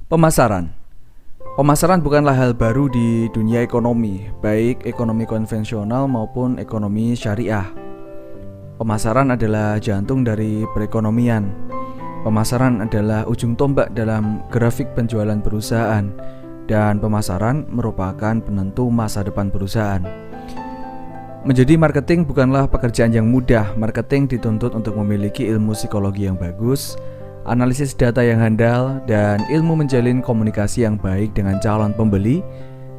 Pemasaran. Pemasaran bukanlah hal baru di dunia ekonomi, baik ekonomi konvensional maupun ekonomi syariah. Pemasaran adalah jantung dari perekonomian. Pemasaran adalah ujung tombak dalam grafik penjualan perusahaan, dan pemasaran merupakan penentu masa depan perusahaan. Menjadi marketing bukanlah pekerjaan yang mudah. Marketing dituntut untuk memiliki ilmu psikologi yang bagus, analisis data yang handal, dan ilmu menjalin komunikasi yang baik dengan calon pembeli.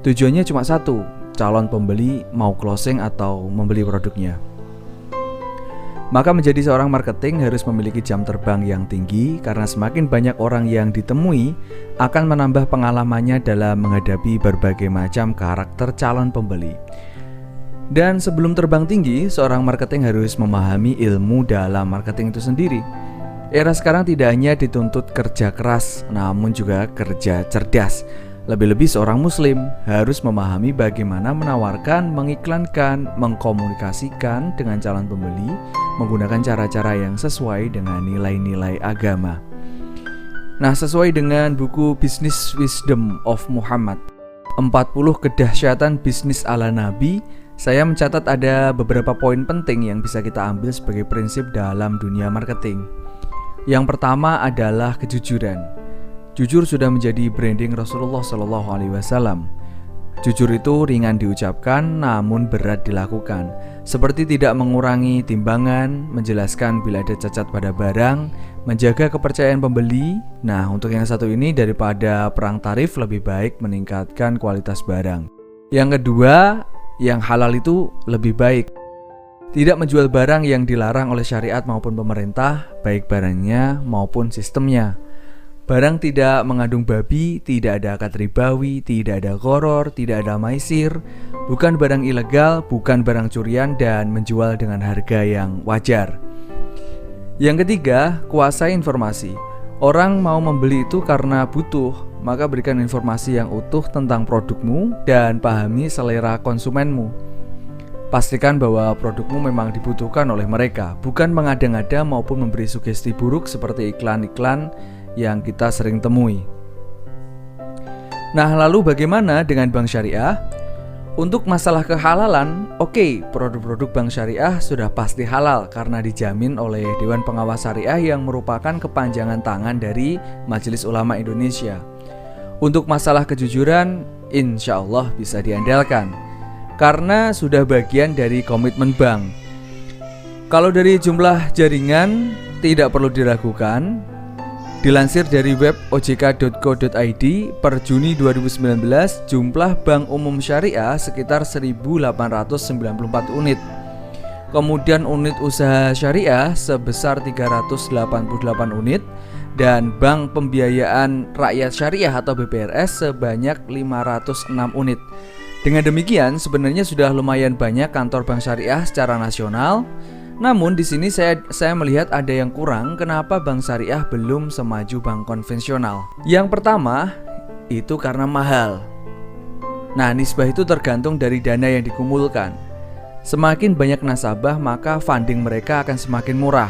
Tujuannya cuma satu, calon pembeli mau closing atau membeli produknya. Maka menjadi seorang marketing harus memiliki jam terbang yang tinggi, karena semakin banyak orang yang ditemui akan menambah pengalamannya dalam menghadapi berbagai macam karakter calon pembeli. Dan sebelum terbang tinggi, seorang marketing harus memahami ilmu dalam marketing itu sendiri. Era sekarang tidak hanya dituntut kerja keras, namun juga kerja cerdas. Lebih-lebih seorang muslim harus memahami bagaimana menawarkan, mengiklankan, mengkomunikasikan dengan calon pembeli menggunakan cara-cara yang sesuai dengan nilai-nilai agama. Nah, sesuai dengan buku Business Wisdom of Muhammad, 40 kedahsyatan bisnis ala Nabi, saya mencatat ada beberapa poin penting yang bisa kita ambil sebagai prinsip dalam dunia marketing. Yang pertama adalah kejujuran. Jujur sudah menjadi branding Rasulullah SAW. Jujur itu ringan diucapkan namun berat dilakukan. Seperti tidak mengurangi timbangan, menjelaskan bila ada cacat pada barang, menjaga kepercayaan pembeli. Nah, untuk yang satu ini daripada perang tarif lebih baik meningkatkan kualitas barang. Yang kedua, yang halal itu lebih baik. Tidak menjual barang yang dilarang oleh syariat maupun pemerintah, baik barangnya maupun sistemnya. Barang tidak mengandung babi, tidak ada akad ribawi, tidak ada gharar, tidak ada maisir, bukan barang ilegal, bukan barang curian, dan menjual dengan harga yang wajar. Yang ketiga, kuasai informasi. Orang mau membeli itu karena butuh, maka berikan informasi yang utuh tentang produkmu dan pahami selera konsumenmu. Pastikan bahwa produkmu memang dibutuhkan oleh mereka, bukan mengada-ngada maupun memberi sugesti buruk seperti iklan-iklan yang kita sering temui. Nah, lalu bagaimana dengan bank syariah? Untuk masalah kehalalan, oke, produk-produk bank syariah sudah pasti halal karena dijamin oleh Dewan Pengawas Syariah yang merupakan kepanjangan tangan dari Majelis Ulama Indonesia. Untuk masalah kejujuran, insya Allah bisa diandalkan karena sudah bagian dari komitmen bank. Kalau dari jumlah jaringan, tidak perlu diragukan. Dilansir dari web ojk.co.id, per Juni 2019 jumlah bank umum syariah sekitar 1.894 unit. Kemudian unit usaha syariah sebesar 388 unit dan bank pembiayaan rakyat syariah atau BPRS sebanyak 506 unit. Dengan demikian sebenarnya sudah lumayan banyak kantor bank syariah secara nasional. Namun di sini saya melihat ada yang kurang. Kenapa bank syariah belum semaju bank konvensional? Yang pertama, itu karena mahal. Nah, nisbah itu tergantung dari dana yang dikumpulkan. Semakin banyak nasabah, maka funding mereka akan semakin murah.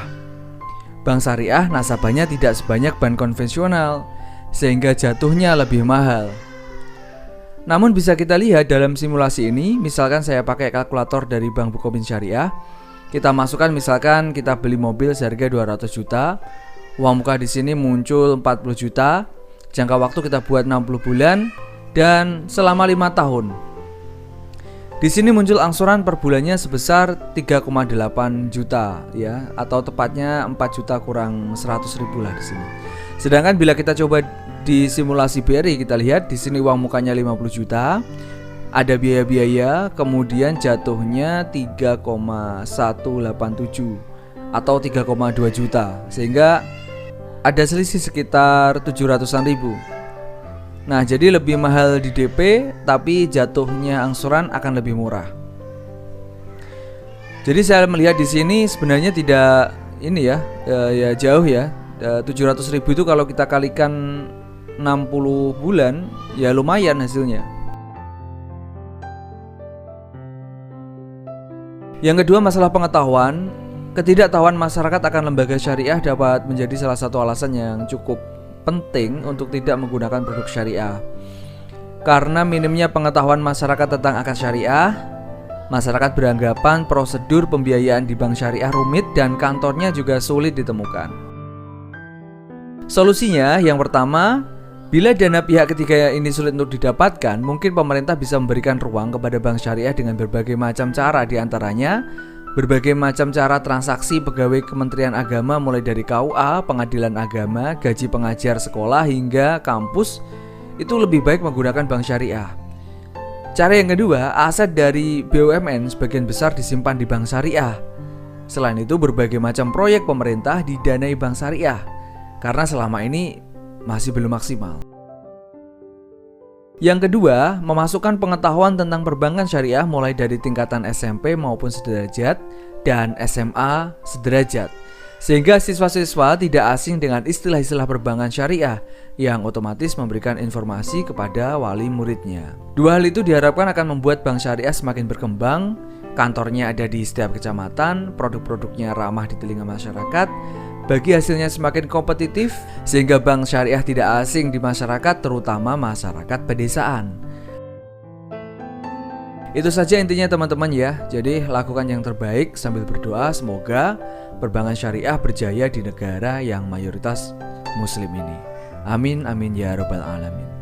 Bank syariah nasabahnya tidak sebanyak bank konvensional, sehingga jatuhnya lebih mahal. Namun bisa kita lihat dalam simulasi ini, misalkan saya pakai kalkulator dari Bank Bukopin Syariah. Kita masukkan misalkan kita beli mobil seharga 200 juta. Uang muka di sini muncul 40 juta. Jangka waktu kita buat 60 bulan dan selama 5 tahun. Di sini muncul angsuran per bulannya sebesar 3,8 juta ya, atau tepatnya 4 juta kurang 100 ribu lah di sini. Sedangkan bila kita coba di simulasi BRI, kita lihat di sini uang mukanya 50 juta. Ada biaya-biaya, kemudian jatuhnya 3,187 atau 3,2 juta, sehingga ada selisih sekitar 700-an ribu. Nah, jadi lebih mahal di DP, tapi jatuhnya angsuran akan lebih murah. Jadi saya melihat di sini sebenarnya tidak ini ya, ya jauh ya. 700 ribu itu kalau kita kalikan 60 bulan, ya lumayan hasilnya. Yang kedua, masalah pengetahuan. Ketidaktahuan masyarakat akan lembaga syariah dapat menjadi salah satu alasan yang cukup penting untuk tidak menggunakan produk syariah. Karena minimnya pengetahuan masyarakat tentang akad syariah, masyarakat beranggapan prosedur pembiayaan di bank syariah rumit dan kantornya juga sulit ditemukan. Solusinya yang pertama, bila dana pihak ketiga ini sulit untuk didapatkan, mungkin pemerintah bisa memberikan ruang kepada bank syariah dengan berbagai macam cara, diantaranya berbagai macam cara transaksi pegawai Kementerian Agama mulai dari KUA, pengadilan agama, gaji pengajar sekolah hingga kampus itu lebih baik menggunakan bank syariah. Cara yang kedua, aset dari BUMN sebagian besar disimpan di bank syariah. Selain itu berbagai macam proyek pemerintah didanai bank syariah karena selama ini masih belum maksimal. Yang kedua, memasukkan pengetahuan tentang perbankan syariah mulai dari tingkatan SMP maupun sederajat dan SMA sederajat, sehingga siswa-siswa tidak asing dengan istilah-istilah perbankan syariah yang otomatis memberikan informasi kepada wali muridnya. Dua hal itu diharapkan akan membuat bank syariah semakin berkembang, kantornya ada di setiap kecamatan, produk-produknya ramah di telinga masyarakat, bagi hasilnya semakin kompetitif, sehingga bank syariah tidak asing di masyarakat, terutama masyarakat pedesaan. Itu saja intinya teman-teman ya. Jadi lakukan yang terbaik sambil berdoa semoga perbankan syariah berjaya di negara yang mayoritas muslim ini. Amin amin ya rabbal alamin.